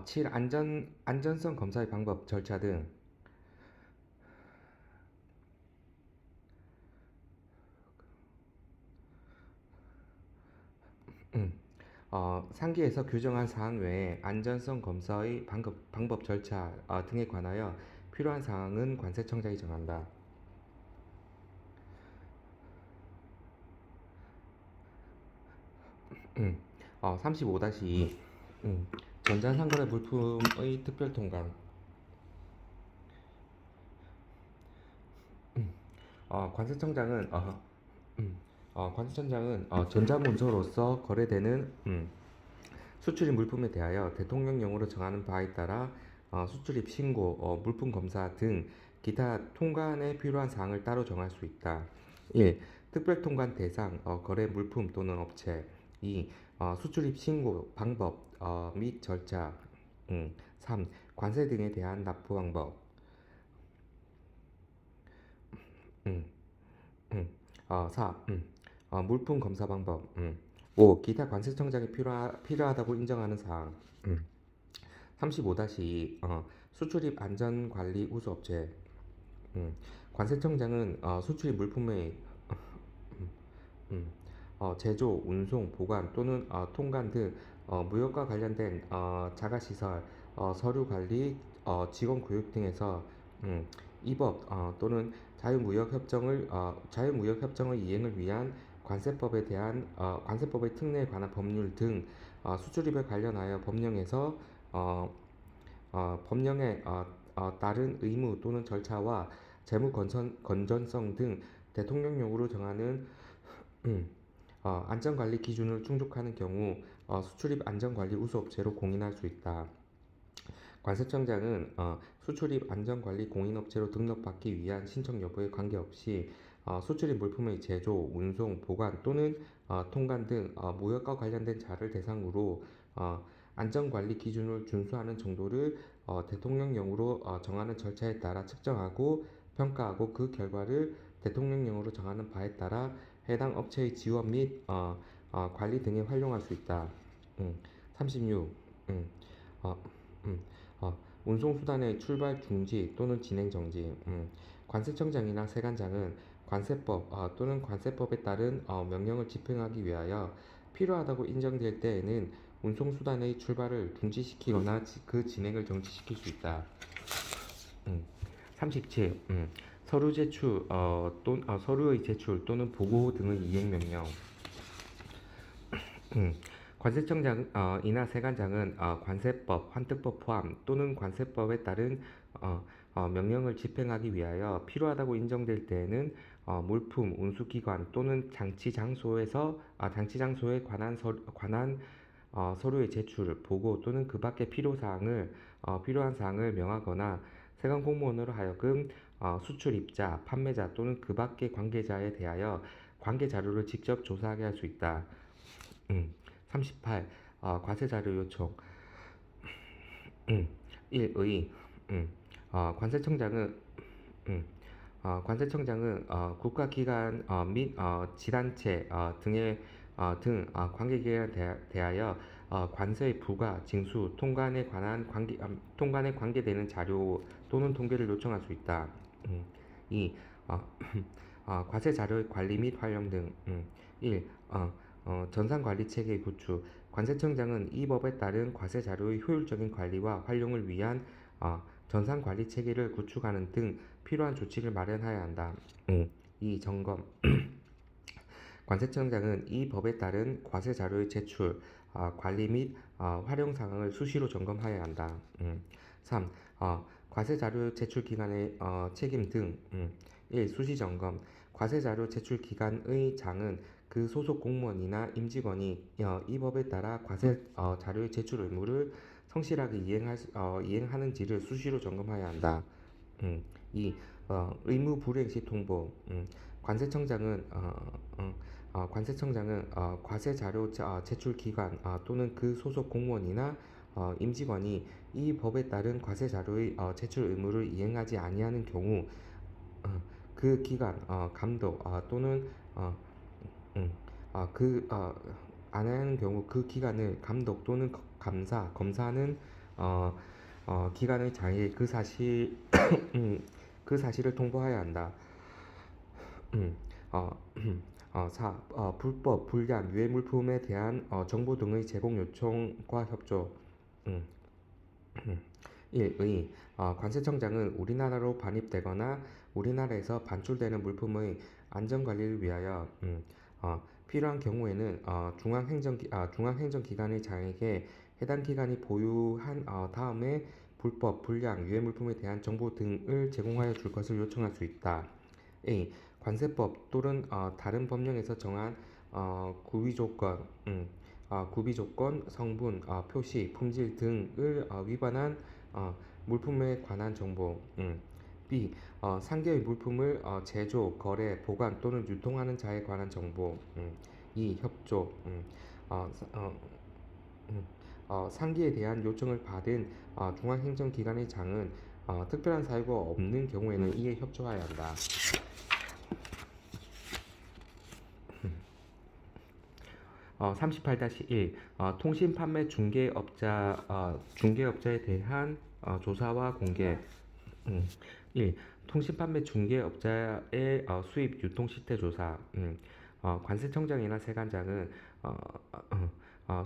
7. 안전성 검사의 방법, 절차 등. 음. 상기에서 규정한 사항 외에 안전성 검사의 방법 절차 등에 관하여 필요한 사항은 관세청장이 정한다. 35-2. 전자상거래 물품의 특별 통관. 관세청장은 전자문서로서 거래되는 수출입 물품에 대하여 대통령령으로 정하는 바에 따라 수출입 신고, 물품 검사 등 기타 통관에 필요한 사항을 따로 정할 수 있다. 1. 특별 통관 대상, 거래 물품 또는 업체. 2. 수출입 신고 방법 및 절차. 3. 관세 등에 대한 납부 방법. 음, 음. 4. 물품 검사 방법. 5. 기타 관세청장이 필요하다고 인정하는 사항. 35-2. 수출입 안전관리 우수업체. 관세청장은 수출입 물품의 음, 제조, 운송, 보관 또는 통관 등 무역과 관련된 자가시설, 서류관리, 직원교육 등에서 이법 또는 자유무역협정의 이행을 위한 관세법의 특례에 관한 법률 등 수출입에 관련하여 법령에 따른 의무 또는 절차와 재무 건전성 등 대통령령으로 정하는 안전관리 기준을 충족하는 경우 수출입 안전관리 우수업체로 공인할 수 있다. 관세청장은 수출입 안전관리 공인업체로 등록받기 위한 신청 여부에 관계없이 수출입 물품의 제조, 운송, 보관 또는 통관 등 무역과 관련된 자를 대상으로 안전관리 기준을 준수하는 정도를 대통령령으로 정하는 절차에 따라 측정하고 평가하고 그 결과를 대통령령으로 정하는 바에 따라 해당 업체의 지원 및 관리 등에 활용할 수 있다. 36. 음, 어, 음, 운송수단의 출발 중지 또는 진행 정지. 관세청장이나 세관장은 관세법 또는 관세법에 따른 명령을 집행하기 위하여 필요하다고 인정될 때에는 운송수단의 출발을 중지시키거나 그 진행을 정지시킬 수 있다. 음, 37. 서류의 제출 또는 보고 등의 이행명령. 음, 관세청장이나 세관장은 관세법, 환특법 포함 또는 관세법에 따른 명령을 집행하기 위하여 필요하다고 인정될 때에는 물품, 운수기관 또는 장치 장소에 관한 서류의 제출, 보고 또는 그 밖의 필요한 사항을 명하거나 세관 공무원으로 하여금 수출입자, 판매자 또는 그 밖의 관계자에 대하여 관계 자료를 직접 조사하게 할 수 있다. 38. 과세자료 요청. 1의 관세청장은 국가기관 및 지단체 관계기관에 대하여 관세 부과, 징수, 통관에 관계되는 자료 또는 통계를 요청할 수 있다. 2. 과세 자료의 관리 및 활용 등. 1. 전산관리체계 구축. 관세청장은 이 법에 따른 과세 자료의 효율적인 관리와 활용을 위한 전산관리체계를 구축하는 등 필요한 조치를 마련해야 한다. 2. 점검. 관세청장은 이 법에 따른 과세 자료의 제출, 관리 및 활용 상황을 수시로 점검해야 한다. 3. 과세 자료 제출 기간의 책임 등. 1. 수시 점검. 과세 자료 제출 기간의 장은 그 소속 공무원이나 임직원이 이 법에 따라 과세 자료의 제출 의무를 성실하게 이행하는지를 수시로 점검해야 한다. 2. 의무 불이행 시 통보. 관세청장은 과세 자료 제출 기관 또는 그 소속 공무원이나 임직원이 이 법에 따른 과세 자료의 제출 의무를 이행하지 아니하는 경우 그 기관 감독 또는 음, 그 안 하는 경우 그 기관을 감독 또는 검사는 어, 기관의 장애에 그 사실을 통보해야 한다. 음, 어, 4. 불법, 불량, 유해 물품에 대한 정보 등의 제공 요청과 협조. 음, 1. 관세청장은 우리나라로 반입되거나 우리나라에서 반출되는 물품의 안전관리를 위하여 필요한 경우에는 중앙행정기관의 장에게 해당 기관이 보유한 다음에 불법, 불량, 유해 물품에 대한 정보 등을 제공하여 줄 것을 요청할 수 있다. A. 관세법 또는 다른 법령에서 정한 구비 조건, 성분, 표시, 품질 등을 위반한 물품에 관한 정보. B. 상계의 물품을 제조, 거래, 보관 또는 유통하는 자에 관한 정보. 2. 협조. 음, 상기에 대한 요청을 받은 중앙행정기관의 장은 특별한 사유가 없는 경우에는 이에 협조해야 한다. 38-1 통신 판매 중개업자에 대한 조사와 공개. 1. 통신 판매 중개업자의 수입 유통 실태 조사. 관세청장이나 세관장은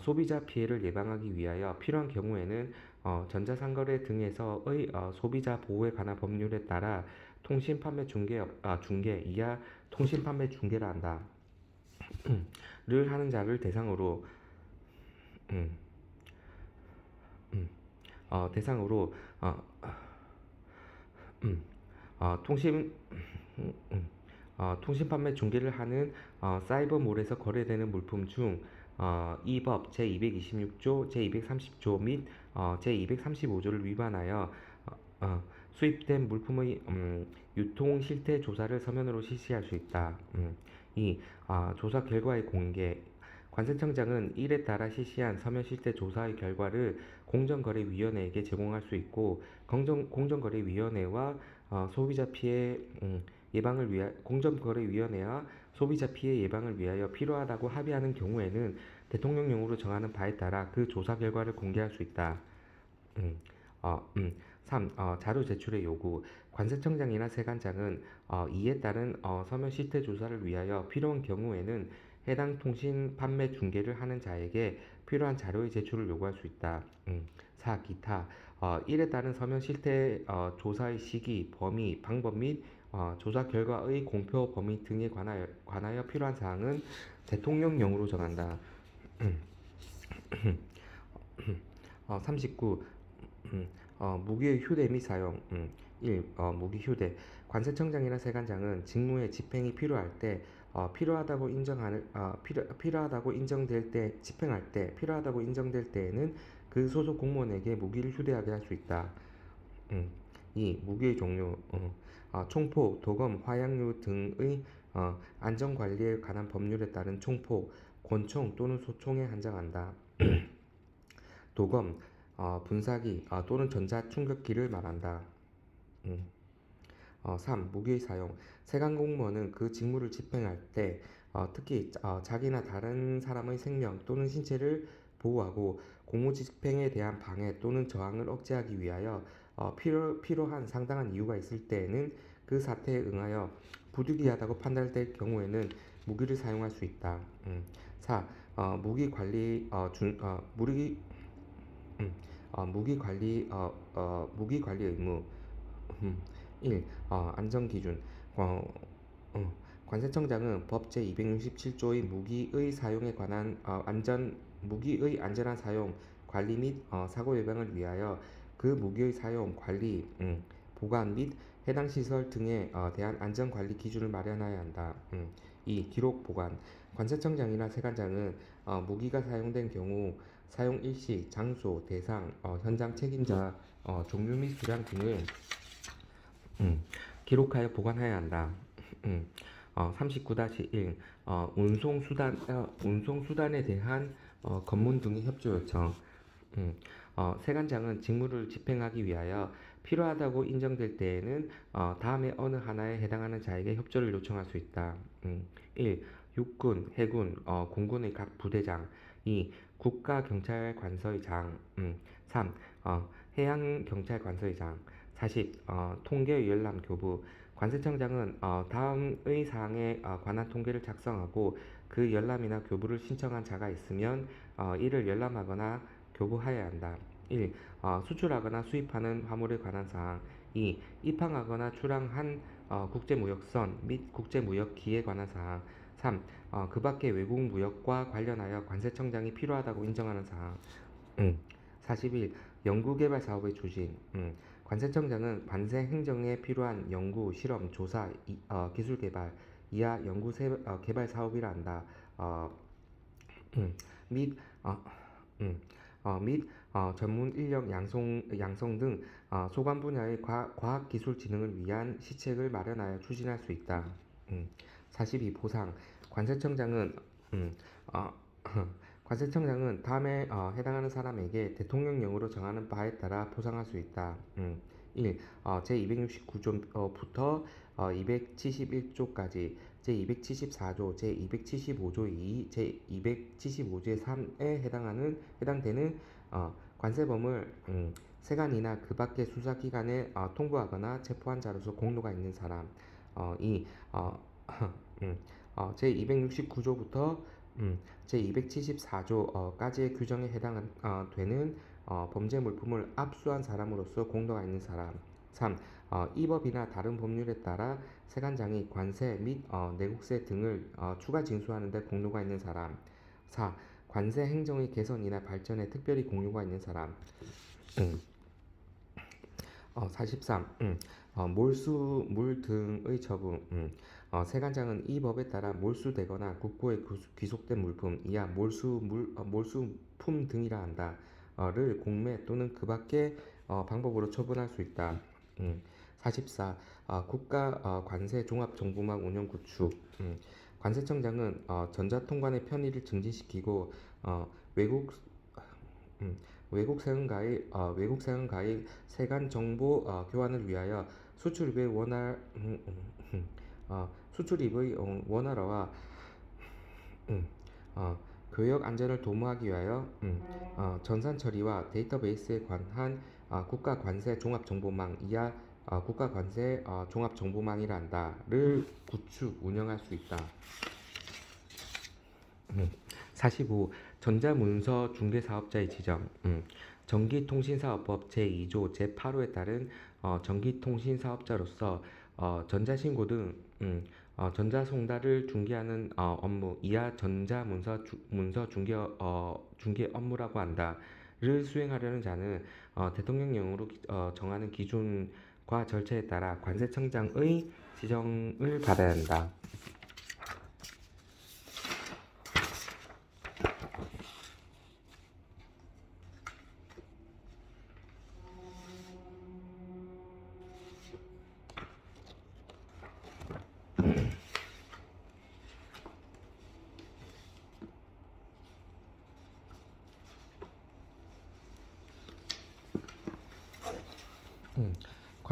소비자 피해를 예방하기 위하여 필요한 경우에는 전자상거래 등에서의 소비자 보호에 관한 법률에 따라 통신 판매 중개 이하 통신 판매 중개라 한다. 를 하는 자를 대상으로 음, 음, 대상으로 음, 통신 통신 판매 중개를 하는 사이버몰에서 거래되는 물품 중 이 법 제226조, 제230조 및 제235조를 위반하여 수입된 물품의 유통 실태 조사를 서면으로 실시할 수 있다. 2. 조사 결과의 공개. 관세청장은 이에 따라 실시한 서면 실태 조사의 결과를 공정거래위원회에게 제공할 수 있고 공정거래위원회와 소비자 피해 소비자 피해 예방을 위하여 필요하다고 합의하는 경우에는 대통령령으로 정하는 바에 따라 그 조사 결과를 공개할 수 있다. 음, 3. 자료 제출의 요구. 관세청장이나 세관장은 이에 따른 서면 실태 조사를 위하여 필요한 경우에는 해당 통신 판매 중개를 하는 자에게 필요한 자료의 제출을 요구할 수 있다. 4. 기타. 이에 따른 서면 실태 조사의 시기, 범위, 방법 및 조사 결과의 공표 범위 등에 관하여 필요한 사항은 대통령령으로 정한다. 39. 무기의 휴대 및 사용. 1. 무기 휴대. 관세청장이나 세관장은 직무의 집행이 필요할 때 필요하다고 인정될 때에는 그 소속 공무원에게 무기를 휴대하게 할 수 있다. 2. 무기의 종류. 총포, 도검, 화약류 등의 안전관리에 관한 법률에 따른 총포, 권총 또는 소총에 한정한다. 도검, 분사기 또는 전자충격기를 말한다. 3. 무기의 사용. 세관 공무원은 그 직무를 집행할 때 특히 자기나 다른 사람의 생명 또는 신체를 보호하고 공무 집행에 대한 방해 또는 저항을 억제하기 위하여 필요한 상당한 이유가 있을 때에는 그 사태에 응하여 부득이하다고 판단될 경우에는 무기를 사용할 수 있다. 4. 무기 관리 무기 관리 의무. 1. 안전 기준. 관세청장은 법 제267조의 무기의 사용에 관한 무기의 안전한 사용, 관리 및 사고 예방을 위하여 그 무기의 사용, 관리, 보관 및 해당 시설 등에 대한 안전 관리 기준을 마련해야 한다. 2. 기록 보관. 관세청장이나 세관장은 무기가 사용된 경우 사용 일시, 장소, 대상, 현장 책임자, 종류 및 수량 등을 기록하여 보관해야 한다. 39-1 운송수단에 대한 검문 등의 협조 요청. 세관장은 직무를 집행하기 위하여 필요하다고 인정될 때에는 다음에 어느 하나에 해당하는 자에게 협조를 요청할 수 있다. 1. 육군, 해군, 공군의 각 부대장. 2. 국가경찰관서의장. 3. 해양경찰관서의장. 40. 통계 열람 교부. 관세청장은 다음의 사항에 관한 통계를 작성하고 그 열람이나 교부를 신청한 자가 있으면 이를 열람하거나 교부하여야 한다. 1. 수출하거나 수입하는 화물에 관한 사항. 2. 입항하거나 출항한 국제무역선 및 국제무역기에 관한 사항. 3. 그 밖의 외국 무역과 관련하여 관세청장이 필요하다고 인정하는 사항. 41. 연구개발 사업의 추진. 관세청장은 관세 행정에 필요한 연구, 실험, 조사, 기술 개발, 이하 연구 개발 사업이라 한다. 어, 음, 및 전문 인력 양성 등 소관 분야의 과학기술 진흥을 위한 시책을 마련하여 추진할 수 있다. 42. 보상. 관세청장은 음, 어, 관세청장은 다음에 해당하는 사람에게 대통령령으로 정하는 바에 따라 보상할 수 있다. 1. 제269조부터 271조까지 제274조, 제275조 2, 제275조의 3에 해당되는 관세범을 세관이나 그 밖의 수사기관에 통보하거나 체포한 자로서 공로가 있는 사람. 2. 제269조부터 제274조까지의 규정에 해당되는 범죄 물품을 압수한 사람으로서 공로가 있는 사람. 3. 이 법이나 다른 법률에 따라 세관장이 관세 및 내국세 등을 추가 징수하는 데 공로가 있는 사람. 4. 관세 행정의 개선이나 발전에 특별히 공로가 있는 사람. 43. 몰수, 물 등의 처분. 세관장은 이 법에 따라 몰수되거나 국고에 귀속된 물품, 이하 몰수품 등이라 한다. 를 공매 또는 그 밖의 방법으로 처분할 수 있다. 44. 국가 관세 종합정보망 운영 구축. 관세청장은 전자통관의 편의를 증진시키고 외국 음, 외국 세관과의 세관 정보 교환을 위하여 수출입의 원활화와 음, 어, 교역 안전을 도모하기 위하여 전산 처리와 데이터베이스에 관한 국가 관세 종합정보망 이하 국가 관세 종합정보망이라 한다를 구축 운영할 수 있다. 45. 전자문서 중개사업자의 지정. 전기통신사업법 제2조 제8호에 따른 전기통신사업자로서 전자신고 등 전자송달을 중개하는 업무 이하 문서 중개 업무라고 한다를 수행하려는 자는 대통령령으로 정하는 기준과 절차에 따라 관세청장의 지정을 받아야 한다.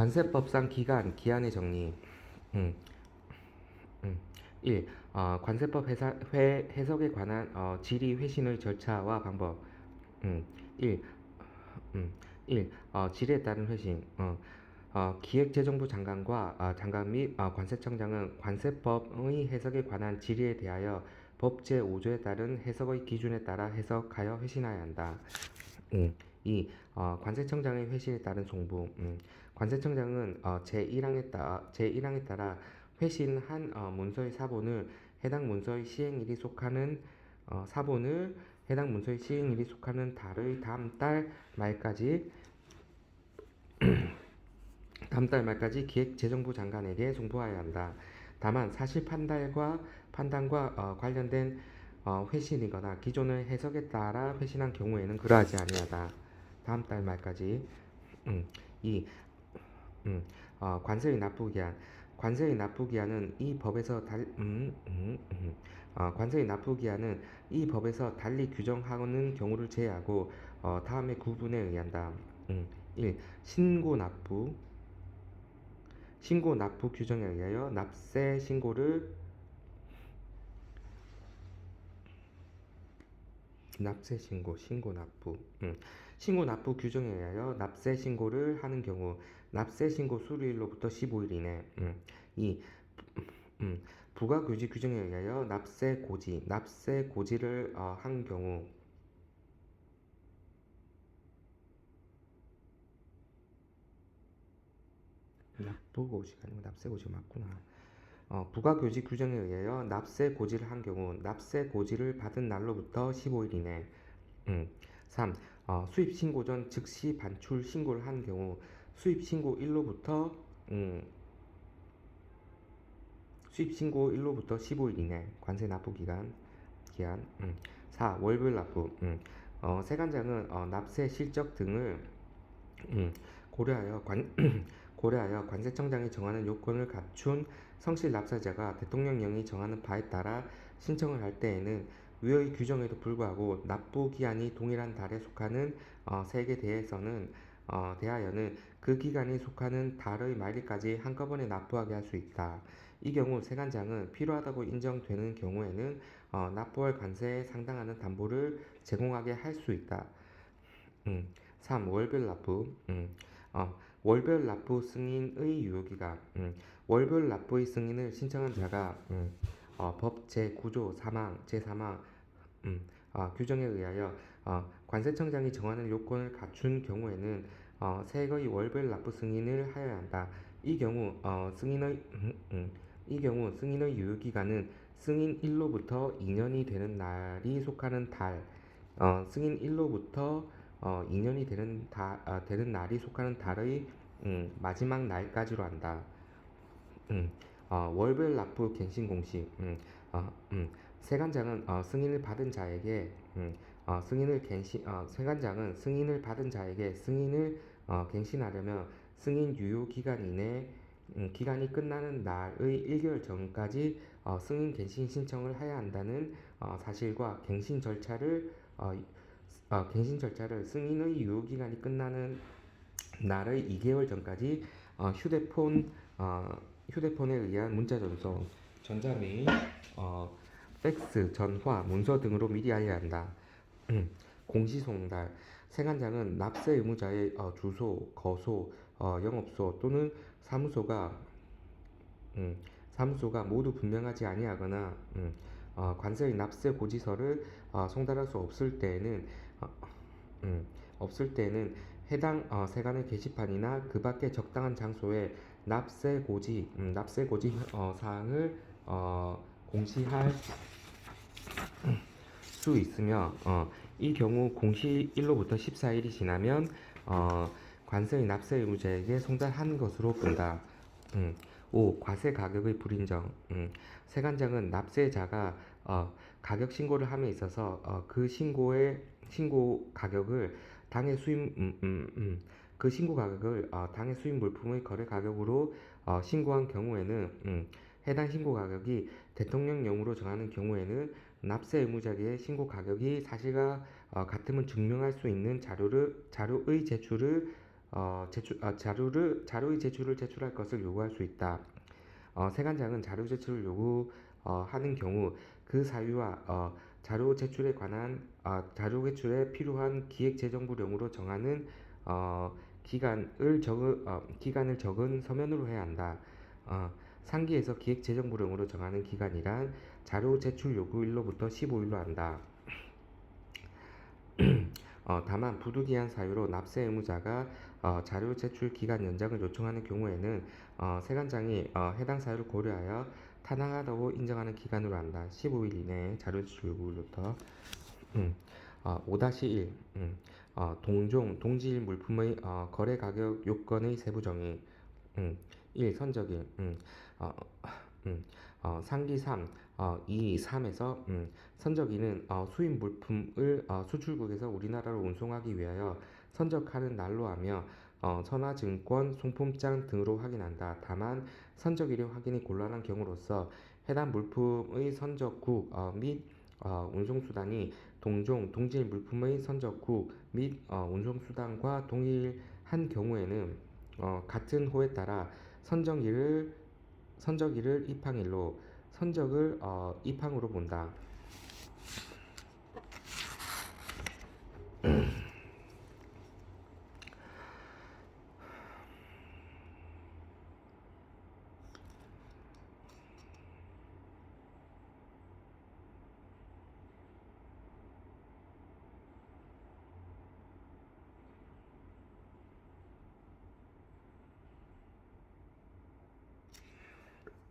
관세법상 기한의 정리. 음, 음. 1. 관세법 해석에 관한 질의 회신의 절차와 방법. 음, 1. 음, 1. 질의에 따른 회신. 기획재정부 장관과 장관 및 관세청장은 관세법의 해석에 관한 질의에 대하여 법 제5조에 따른 해석의 기준에 따라 해석하여 회신하여야 한다. 2. 관세청장의 회신에 따른 송부. 관세청장은 제1항에 따라 회신한 문서의 사본을 해당 문서의 시행일이 속하는 달의 다음 달 말까지 기획재정부 장관에게 송부하여야 한다. 다만 사실 판단과 관련된 회신이거나 기존의 해석에 따라 회신한 경우에는 그러하지 아니하다. 다음 달 말까지. 2. 관세의 납부기한. 관세의 납부기한은 이 법에서 달리 규정하는 경우를 제외하고 다음의 구분에 의한다. 1. 신고 납부 규정에 의하여 납세 신고를 납세 신고, 신고 납부. 신고 납부 규정에 의하여 납세 신고를 하는 경우 납세 신고 수리일로부터 15일 이내. 2. 부가교지 규정에 의하여 납세 고지를 한 경우 납부고지가 아니고 납세고지 맞구나. 부가교지 규정에 의하여 납세 고지를 한 경우 납세 고지를 받은 날로부터 15일 이내. 3. 수입 신고 전 즉시 반출 신고를 한 경우 수입 신고 일로부터 수입 신고 일로부터 15일 이내 관세 납부 기한. 4. 월별 납부. 세관장은 납세 실적 등을 고려하여 고려하여 관세청장이 정하는 요건을 갖춘 성실 납세자가 대통령령이 정하는 바에 따라 신청을 할 때에는 위의 규정에도 불구하고 납부 기한이 동일한 달에 속하는 세액에 대하여는 그 기간이 속하는 달의 말일까지 한꺼번에 납부하게 할 수 있다. 이 경우 세관장은 필요하다고 인정되는 경우에는 납부할 관세에 상당하는 담보를 제공하게 할 수 있다. 3. 월별 납부. 월별 납부 승인의 유효기간. 월별 납부의 승인을 신청한 자가 법 제9조 제3항 규정에 의하여 관세청장이 정하는 요건을 갖춘 경우에는 세액의 월별 납부 승인을 하여야 한다. 이 경우 승인의 유효기간은 승인일로부터 2년이 되는 날이 속하는 달, 승인일로부터 2년이 되는 날이 속하는 달의 마지막 날까지로 한다. 월별 납부 갱신 공식. 세관장은 승인을 받은 자에게 세관장은 승인을 받은 자에게 승인을 갱신하려면 승인 유효 기간 이내 기간이 끝나는 날의 1개월 전까지 승인 갱신 신청을 해야 한다는 사실과 갱신 절차를 승인의 유효 기간이 끝나는 날의 2개월 전까지 휴대폰에 의한 문자 전송, 전자메일, 팩스, 전화, 문서 등으로 미리 알려야 한다. 공시송달. 세관장은 납세 의무자의 주소, 거소, 영업소 또는 사무소가 모두 분명하지 아니하거나 관세의 납세 고지서를 송달할 수 없을 때에는 해당 세관의 게시판이나 그 밖의 적당한 장소에 납세 고지 사항을 공시할 수 있으며 이 경우 공시일로부터 14일이 지나면 관세의 납세 의무자에게 송달한 것으로 본다. 5. 과세 가격의 불인정. 세관장은 납세자가 가격 신고를 함에 있어서 그 신고 가격을 당해 수입 물품의 거래 가격으로 신고한 경우에는 해당 신고 가격이 대통령령으로 정하는 경우에는 납세 의무자에게 신고 가격이 사실과 같음을 증명할 수 있는 자료의 제출을 제출할 것을 요구할 수 있다. 세관장은 자료 제출을 요구하는 경우 그 사유와 자료 제출에 필요한 기획재정부령으로 정하는 기간을 적은 서면으로 해야 한다. 상기에서 기획재정부령으로 정하는 기간이란 자료 제출 요구일로부터 15일로 한다. 다만 부득이한 사유로 납세 의무자가 자료 제출 기간 연장을 요청하는 경우에는 세관장이 해당 사유를 고려하여 타당하다고 인정하는 기간으로 한다. 15일 이내에 자료 제출 요구일로부터. 5-1 동질 물품의 거래 가격 요건의 세부 정의. 1. 선적일. 상기 3, 2, 3에서 선적일은 수입 물품을 수출국에서 우리나라로 운송하기 위하여 선적하는 날로 하며 선화증권, 송품장 등으로 확인한다. 다만 선적일의 확인이 곤란한 경우로서 해당 물품의 선적국 및 운송수단이 동질 물품의 선적국 및 운송수단과 동일한 경우에는 같은 호에 따라 선적일을 입항일로, 선적을 입항으로 본다.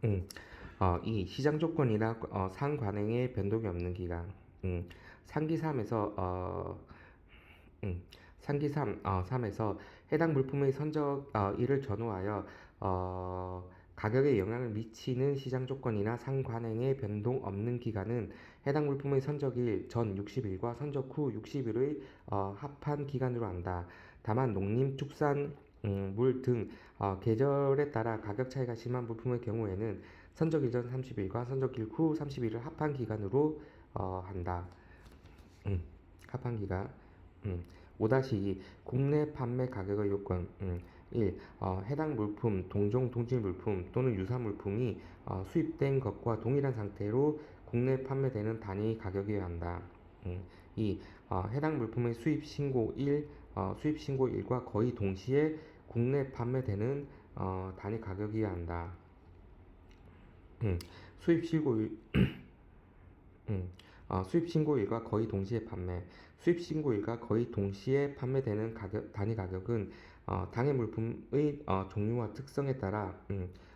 음, 이 시장 조건이나 상관행의 변동이 없는 기간. 상기 3에서 상기 3에서 해당 물품의 선적 1을 전후하여 가격에 영향을 미치는 시장 조건이나 상관행의 변동 없는 기간은 해당 물품의 선적일 전 60일과 선적 후 60일의 합한 기간으로 한다. 다만 농림, 축산, 물 등 계절에 따라 가격 차이가 심한 물품의 경우에는 선적일 전 30일과 선적일 후 30일을 합한 기간으로 한다. 음, 합한 기간. 5-2 국내 판매 가격의 요건. 1. 해당 물품, 동종, 동질 물품 또는 유사 물품이 수입된 것과 동일한 상태로 국내 판매되는 단위 가격이어야 한다. 2. 해당 물품의 수입 신고 일과 거의 동시에 국내 판매되는 단위 가격이어야 한다. 수입 신고일 수입 신고일과 거의 동시에 판매. 수입 신고일과 거의 동시에 판매되는 단위 가격은 당해 물품의 종류와 특성에 따라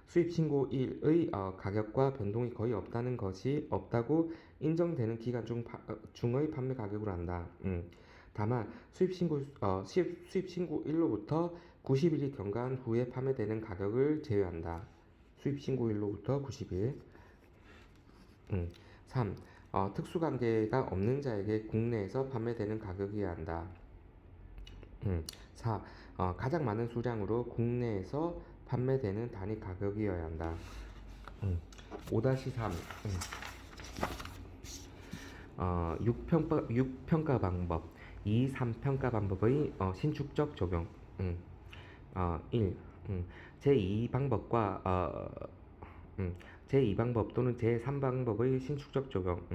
수입 신고일의 가격과 변동이 거의 없다고 인정되는 기간 중의 판매 가격으로 한다. 다만 수입 신고일로부터 90일이 경과한 후에 판매되는 가격을 제외한다. 수입 신고일로부터 90일. 3. 특수관계가 없는 자에게 국내에서 판매되는 가격이어야 한다. 4. 가장 많은 수량으로 국내에서 판매되는 단위 가격이어야 한다. 5-3. 6평가 방법. 2, 3평가 방법의 신축적 적용. 1. 제2방법과 제2방법 또는 제3방법의 신축적 적용.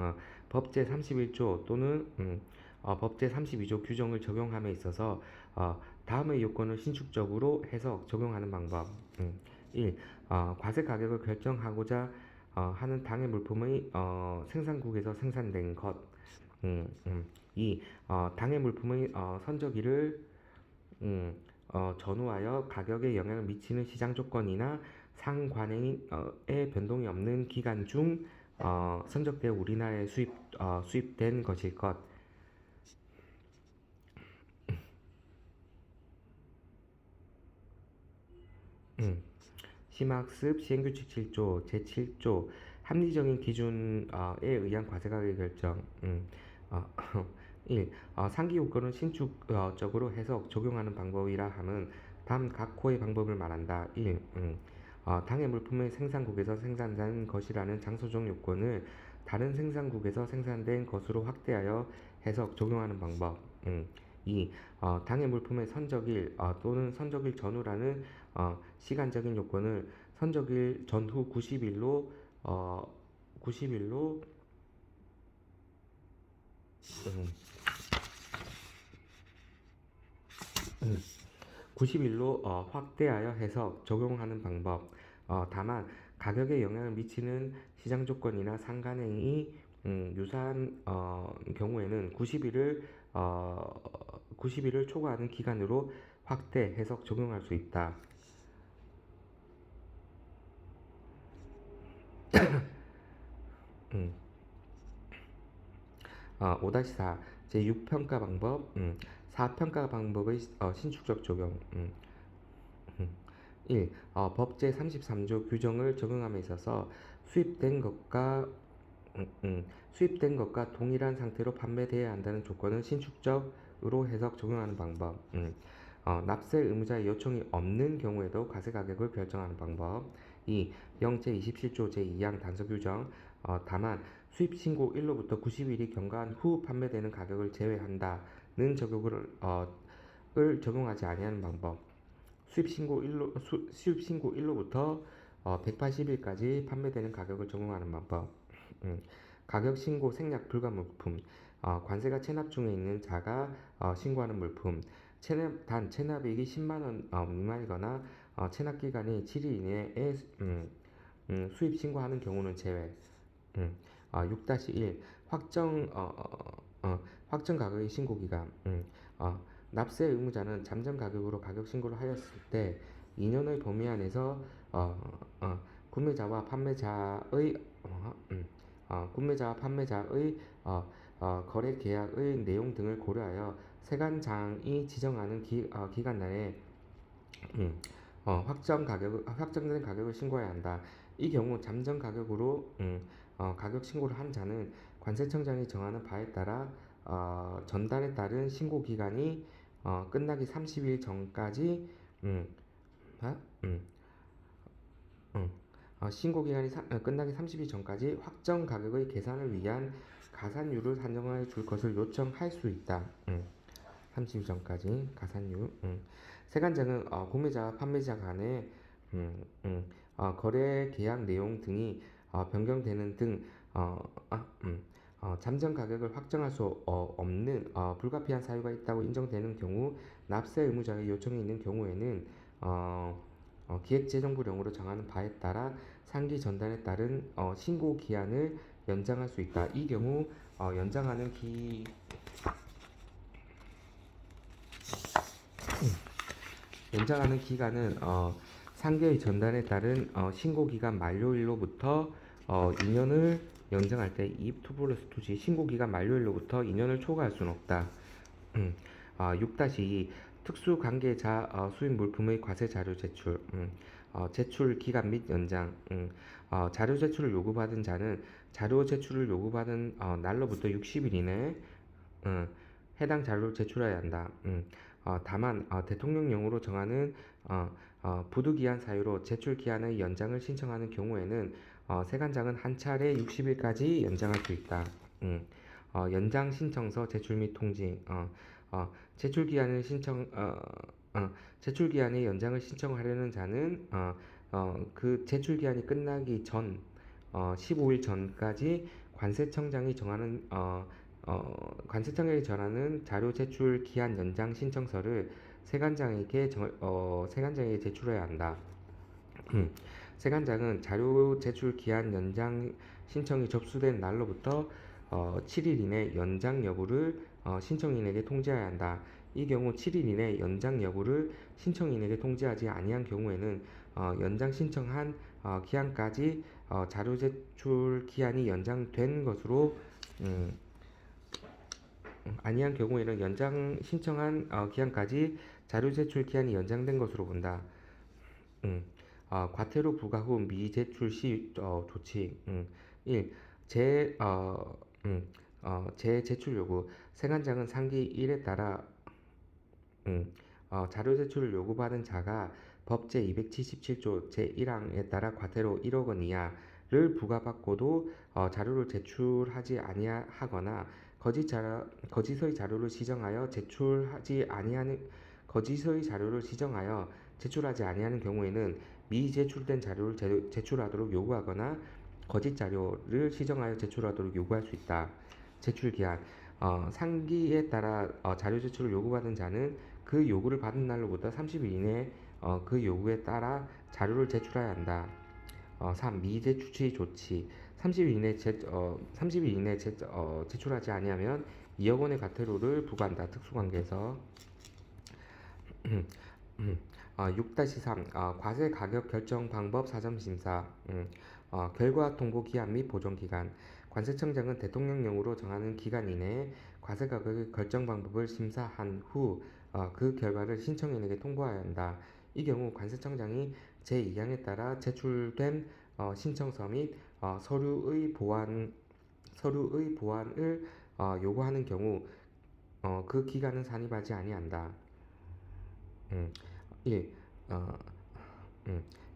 법 제31조 또는 법 제32조 규정을 적용함에 있어서 다음의 요건을 신축적으로 해서 적용하는 방법. 1. 과세 가격을 결정하고자 하는 당해 물품의 생산국에서 생산된 것. 2. 당해 물품의 선적일을 전후하여 가격에 영향을 미치는 시장 조건이나 상관행의 변동이 없는 기간 중 선적되어 우리나라에 수입된 것일 것. 심학습 시행규칙 7조 제7조 합리적인 기준에 의한 과세가격 결정. 1. 상기 요건을 신축적으로 해석 적용하는 방법이라 함은 다음 각 호의 방법을 말한다. 1. 당해 물품의 생산국에서 생산된 것이라는 장소적 요건을 다른 생산국에서 생산된 것으로 확대하여 해석 적용하는 방법. 2. 당해 물품의 선적일 또는 선적일 전후라는 시간적인 요건을 선적일 전후 90일로 90일로 90일로 확대하여 해서 적용하는 방법. 다만 가격에 영향을 미치는 시장 조건이나 상관행이 유사한 경우에는 90일을 초과하는 기간으로 확대 해석 적용할 수 있다. 5-4 제6평가 방법. 4평가 방법의 신축적 적용. 1. 법 제33조 규정을 적용함에 있어서 수입된 것과 동일한 상태로 판매되어야 한다는 조건을 신축적으로 해석 적용하는 방법. 납세 의무자의 요청이 없는 경우에도 과세 가격을 결정하는 방법. 2. 영제 27조 제2항 단서 규정. 다만 수입 신고 일로부터 90일이 경과한 후 판매되는 가격을 제외한다는 적용을 적용하지 아니하는 방법. 수입 신고 일로부터 180일까지 판매되는 가격을 적용하는 방법. 가격 신고 생략 불가 물품. 관세가 체납 중에 있는 자가 신고하는 물품. 단 체납액이 10만 원 미만이거나 체납 기간이 7일 이내에 수입 신고하는 경우는 제외. 6-1 확정 가격의 신고 기간. 납세 의무자는 잠정 가격으로 가격 신고를 하였을 때 2년의 범위 안에서 구매자와 판매자의 구매자와 판매자의 거래 계약의 내용 등을 고려하여 세관장이 지정하는 기간 내에 확정된 가격을 신고해야 한다. 이 경우 잠정 가격으로 가격 신고를 한 자는 관세청장이 정하는 바에 따라 전달에 따른 신고 기간이 끝나기 30일 전까지 음, 아, 음, 음, 신고 기간이 끝나기 30일 전까지 확정 가격의 계산을 위한 가산율을 산정해 줄 것을 요청할 수 있다. 30일 전까지 가산율. 세관장은 구매자와 판매자 간의 거래 계약 내용 등이 변경되는 등 잠정 가격을 확정할 수 없는 불가피한 사유가 있다고 인정되는 경우 납세 의무자의 요청이 있는 경우에는 기획재정부령으로 정하는 바에 따라 상기 전달에 따른 신고 기한을 연장할 수 있다. 이 경우 연장하는 기간은 상계의 전달에 따른 신고 기간 만료일로부터 2년을 연장할 때 2 플러스 2지 신고 기간 만료일로부터 2년을 초과할 수는 없다. 6-2 특수 관계자 수입 물품의 과세 자료 제출. 제출 기간 및 연장. 자료 제출을 요구받은 자는 자료 제출을 요구받은 날로부터 60일 이내에 해당 자료를 제출해야 한다. 다만 대통령령으로 정하는 부득이한 사유로 제출 기한의 연장을 신청하는 경우에는 세관장은 한 차례 60일까지 연장할 수 있다. 연장 신청서 제출 및 통지. 제출 기한을 제출 기한의 연장을 신청하려는 자는 그 제출 기한이 끝나기 전 15일 전까지 관세청장이 정하는 관세청장이 전하는 자료 제출 기한 연장 신청서를 세관장에게 제출해야 한다. 세관장은 자료 제출 기한 연장 신청이 접수된 날로부터 7일 이내 연장 여부를 신청인에게 통지해야 한다. 이 경우 7일 이내 연장 여부를 신청인에게 통지하지 아니한 경우에는 연장 신청한 기한까지 자료 제출 기한이 연장된 것으로 아니한 경우에는 연장 신청한 기한까지 자료 제출 기한이 연장된 것으로 본다. 과태료 부과 후 미제출 시 조치. 1. 재제출 요구. 세관장은 상기 1에 따라 자료 제출을 요구받은 자가 법 제277조 제1항에 따라 과태료 1억 원 이하를 부과받고도 자료를 제출하지 아니하거나 거짓의 자료를 시정하여 제출하지 아니하는 경우에는 미제출된 자료를 제출하도록 요구하거나 거짓 자료를 시정하여 제출하도록 요구할 수 있다. 제출 기한. 상기에 따라 자료 제출을 요구받은 자는 그 요구를 받은 날로부터 30일 이내에 그 요구에 따라 자료를 제출해야 한다. 3. 미제출 조치. 30일 이내 제출하지 아니하면 2억 원의 과태료를 부과한다. 특수관계에서. 6-3 과세 가격 결정 방법 사전 심사. 결과 통보 기한 및 보존 기간. 관세청장은 대통령령으로 정하는 기간 이내에 과세 가격의 결정 방법을 심사한 후 그 결과를 신청인에게 통보해야 한다. 이 경우 관세청장이 제2항에 따라 제출된 신청서 및 서류의 보완을 요구하는 경우 그 기간은 산입하지 아니한다. 1.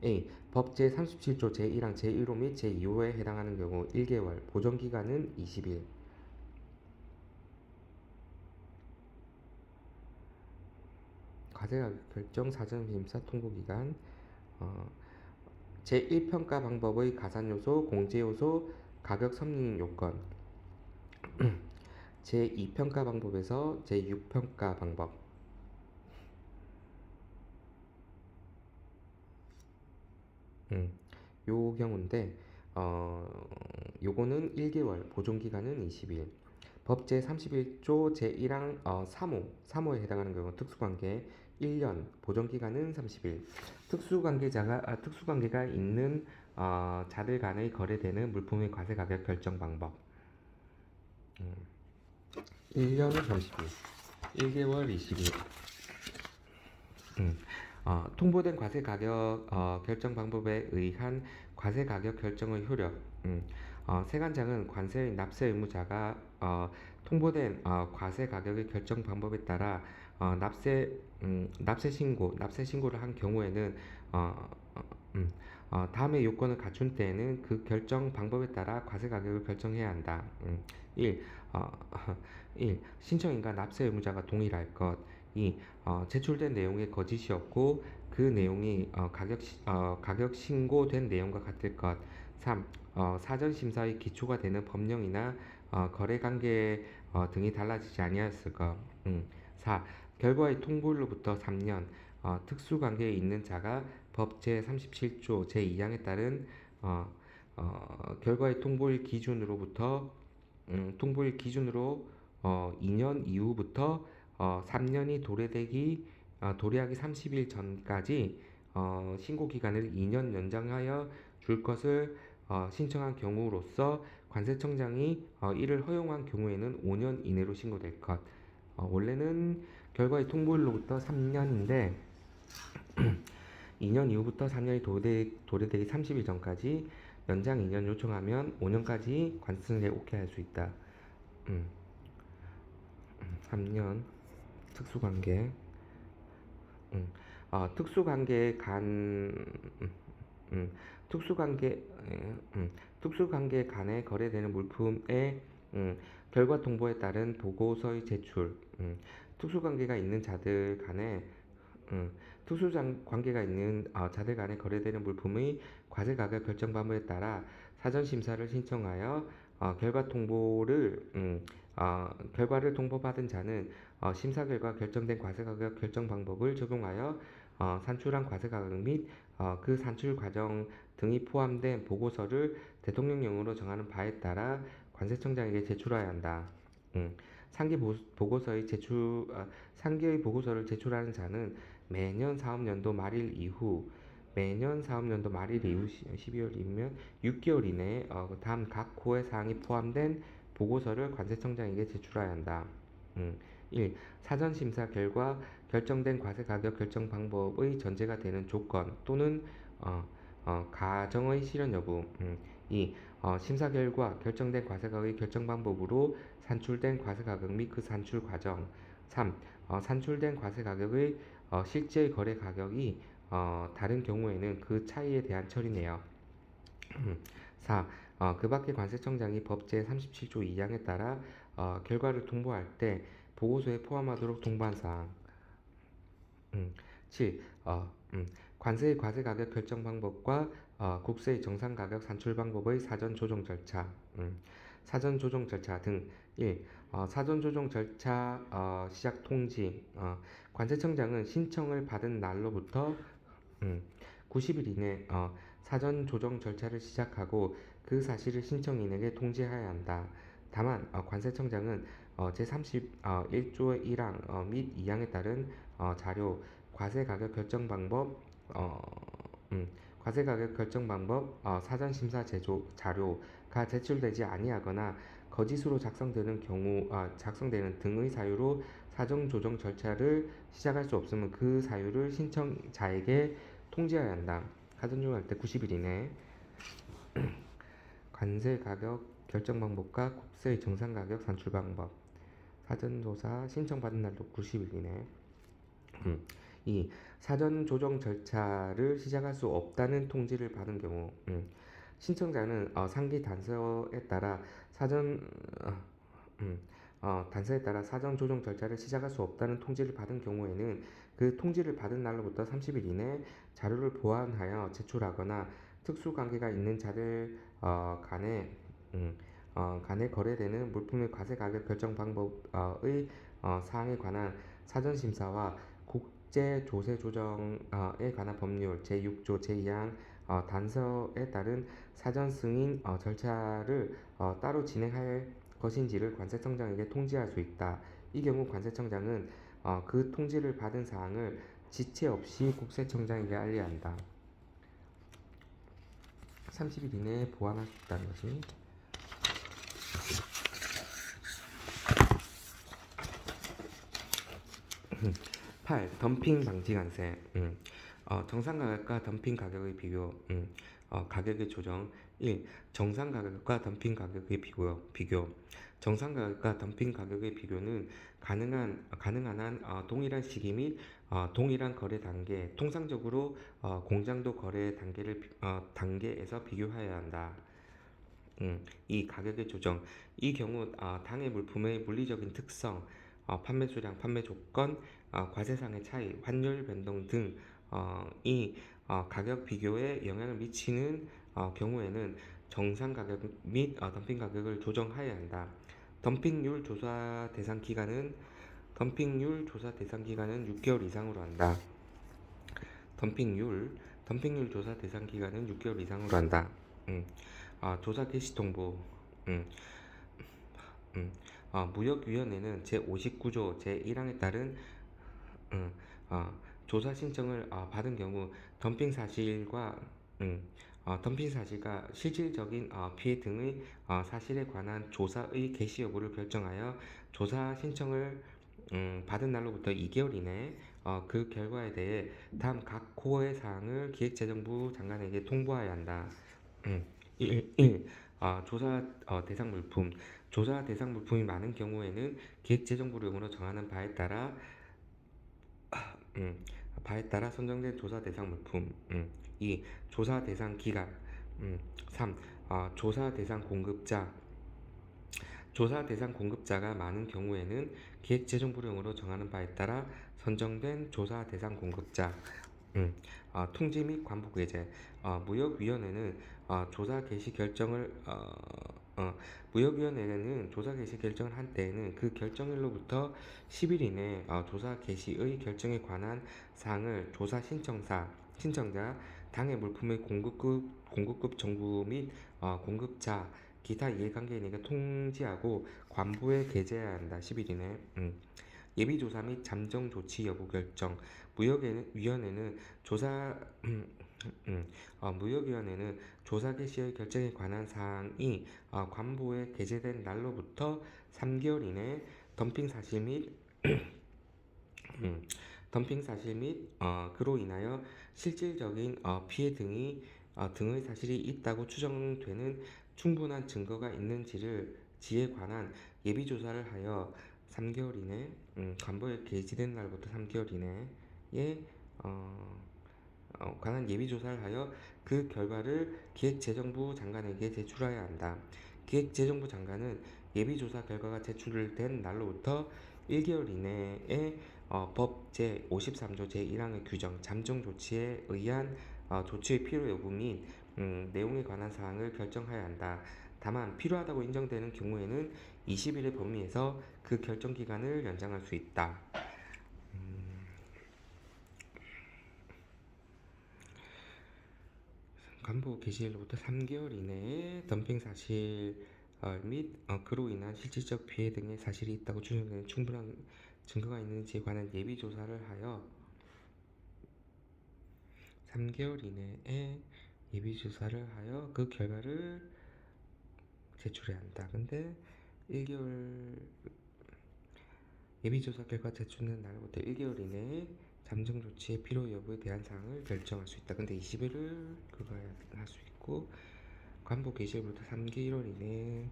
A. 법 제37조 제1항 제1호 및 제2호에 해당하는 경우 1개월, 보존기간은 20일. 과세가격 결정 사전심사 통보기간. 제1평가 방법의 가산요소, 공제요소, 가격 섭리 요건. 제2평가 방법에서 제6평가 방법. 요 경우인데 요거는 1개월, 보존기간은 20일. 법 제31조 제1항 3호에 해당하는 경우 특수관계 1년, 보존기간은 30일. 특수관계가 있는 자들 간의 거래되는 물품의 과세가격 결정 방법. 1년은 30일, 1개월 20일. 통보된 과세가격 결정 방법에 의한 과세가격 결정의 효력. 세관장은 관세의 납세 의무자가 통보된 과세가격의 결정 방법에 따라 납세 신고를 한 경우에는 다음의 요건을 갖춘 때에는 그 결정 방법에 따라 과세가격을 결정해야 한다. 1. 어, 1. 신청인과 납세 의무자가 동일할 것. 2. 제출된 내용에 거짓이 없고 그 내용이 가격 신고된 내용과 같을 것. 3. 사전 심사의 기초가 되는 법령이나 거래 관계 등이 달라지지 아니하였을 것. 4. 결과의 통보일로부터 3년 특수관계에 있는 자가 법 제37조 제2항에 따른 결과의 통보일 기준으로 2년 이후부터 3년이 도래하기 30일 전까지 신고 기간을 2년 연장하여 줄 것을 신청한 경우로서 관세청장이 이를 허용한 경우에는 5년 이내로 신고될 것. 원래는 결과의 통보일로부터 3년인데 2년 이후부터 3년이 도래되기 30일 전까지 연장 2년 요청하면 5년까지 관세청장이 오케이 할 수 있다. 3년 특수관계. 특수관계 특수관계 특수관계 간에 거래되는 물품의 결과 통보에 따른 보고서의 제출. 특수관계가 있는 자들 간에 특수관계가 있는 자들 간에 거래되는 물품의 과세가격 결정 방법에 따라 사전 심사를 신청하여 결과를 통보받은 자는 심사 결과 결정된 과세가격 결정 방법을 적용하여 산출한 과세가격 및 그 산출 과정 등이 포함된 보고서를 대통령령으로 정하는 바에 따라 관세청장에게 제출해야 한다. 상기의 보고서를 제출하는 자는 매년 사업연도 말일 이후 12월이면 6개월 이내에 다음 각 호의 사항이 포함된 보고서를 관세청장에게 제출해야 한다. 1. 사전 심사 결과 결정된 과세가격 결정 방법의 전제가 되는 조건 또는 가정의 실현 여부. 2. 심사 결과 결정된 과세가격의 결정 방법으로 산출된 과세가격 및 그 산출 과정. 3. 산출된 과세가격의 실제 거래 가격이 다른 경우에는 그 차이에 대한 처리네요. 4. 그 밖에 관세청장이 법 제37조 2항에 따라 결과를 통보할 때 보고서에 포함하도록 통보한 사항. 7. 관세의 과세가격 결정 방법과 국세의 정상가격 산출 방법의 사전 조정 절차. 사전 조정 절차 등. 1. 사전 조정 절차 시작 통지. 관세청장은 신청을 받은 날로부터 90일 이내 사전 조정 절차를 시작하고 그 사실을 신청인에게 통지해야 한다. 다만 관세청장은 제31조의 1항 및 2항에 따른 자료, 과세가격 결정 방법, 사전 심사 자료가 제출되지 아니하거나 거짓으로 작성되는 등의 사유로 사전 조정 절차를 시작할 수 없으면 그 사유를 신청자에게 통지해야 한다. 사전 조정할 때 90일 이내. 관세 가격 결정 방법과 국세의 정상 가격 산출 방법. 사전 조사 신청받은 날도 90일 이내. 2. 사전 조정 절차를 시작할 수 없다는 통지를 받은 경우. 신청자는 상기 단서에 따라 사전 조정 절차를 시작할 수 없다는 통지를 받은 경우에는 그 통지를 받은 날로부터 30일 이내 자료를 보완하여 제출하거나 특수관계가 있는 자들 간에 거래되는 물품의 과세가격 결정 방법의 사항에 관한 사전 심사와 국제 조세 조정에 관한 법률 제6조 제2항 단서에 따른 사전 승인 절차를 따로 진행할 것인지를 관세청장에게 통지할 수 있다. 이 경우 관세청장은 그 통지를 받은 사항을 지체 없이 국세청장에게 알려야 한다. 30일 이내에 보완할 수 있다는 거지. 8. 덤핑 방지 관세. 정상 가격과 덤핑 가격의 비교. 가격의 조정. 1. 정상 가격과 덤핑 가격의 비교. 정상 가격과 덤핑 가격의 비교는 가능한 한 동일한 시기 및 동일한 거래 단계, 통상적으로 공장도 거래 단계에서 비교하여야 한다. 이 가격의 조정. 이 경우 당해 물품의 물리적인 특성, 판매 수량, 판매 조건, 과세상의 차이, 환율 변동 등이 가격 비교에 영향을 미치는 경우에는 정상 가격 및 덤핑 가격을 조정하여야 한다. 덤핑률 조사 대상 기간은 6개월 이상으로 한다. 덤핑률 조사 대상 기간은 6개월 이상으로 한다. 조사 개시 통보. 음, 음, 무역위원회는 제59조 제1항에 따른 조사 신청을 받은 경우 덤핑 사실과 실질적인 피해 등의 사실에 관한 조사의 개시 여부를 결정하여 조사 신청을 받은 날로부터 2개월 이내에 그 결과에 대해 다음 각 코어의 사항을 기획재정부 장관에게 통보해야 한다. 1. 조사 대상 물품. 조사 대상 물품이 많은 경우에는 기획재정부령으로 정하는 바에 따라 선정된 조사 대상 물품. 2. 조사 대상 기간. 3. 조사 대상 공급자. 조사 대상 공급자가 많은 경우에는 기획재정부령으로 정하는 바에 따라 선정된 조사 대상 공급자. 통지 및 관복 외제. 무역위원회는 조사 개시 결정을 조사 개시 결정을 한 때에는 그 결정일로부터 10일 이내 조사 개시의 결정에 관한 사항을 조사 신청자, 당해 물품의 공급급 정부 및 공급자, 기타 이해관계인에게 통지하고 관부에 게재해야 한다. 10일 이내. 예비조사 및 잠정 조치 여부 결정. 무역위원회는 조사 개시의 결정에 관한 사항이 관보에 게재된 날로부터 3개월 이내에 덤핑 사실 및 그로 인하여 실질적인 피해 등의 사실이 있다고 추정되는 충분한 증거가 있는지에 관한 예비조사를 하여 3개월 이내 관보에 게재된 날부터 3개월 이내에 관한 예비조사를 하여 그 결과를 기획재정부 장관에게 제출해야 한다. 기획재정부 장관은 예비조사 결과가 제출된 날로부터 1개월 이내에 법 제53조 제1항의 규정, 잠정 조치에 의한 조치의 필요 여부 및 내용에 관한 사항을 결정해야 한다. 다만 필요하다고 인정되는 경우에는 20일의 범위에서 그 결정 기간을 연장할 수 있다. 관보 개시일로부터 3개월 이내에 덤핑 사실 및 그로 인한 실질적 피해 등의 사실이 있다고 추정되는 충분한 증거가 있는지에 관한 예비 조사를 하여 3개월 이내에 예비 조사를 하여 그 결과를 제출해야 한다. 근데 1개월 예비 조사 결과 제출된 날부터 1개월 이내에 잠정 조치의 필요 여부에 대한 사항을 결정할 수 있다. 근데 20일을 그거 할 수 있고 관보 개시일부터 3개월 이내에